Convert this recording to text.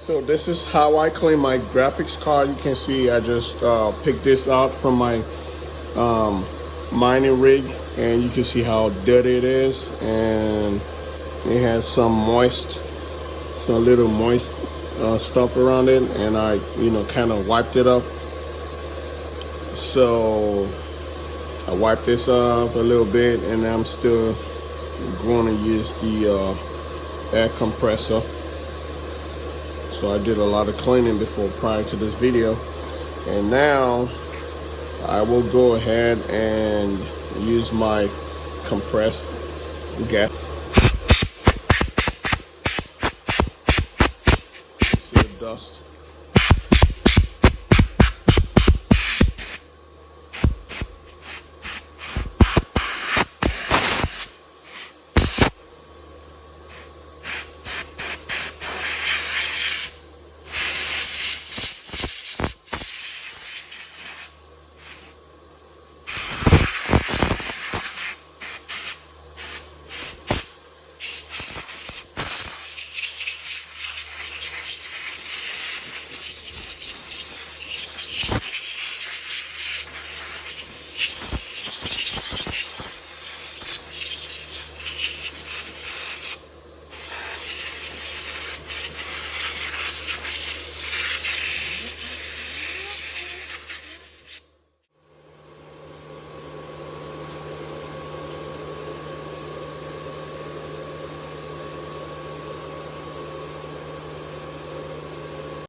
So this is how I clean my graphics card. You can see I just picked this out from my mining rig, and you can see how dirty it is, and it has some little moist stuff around it, and I kind of wiped it up. So I wiped this off a little bit, and I'm still going to use the air compressor. So I did a lot of cleaning prior to this video, and now I will go ahead and use my compressed gas. See the dust.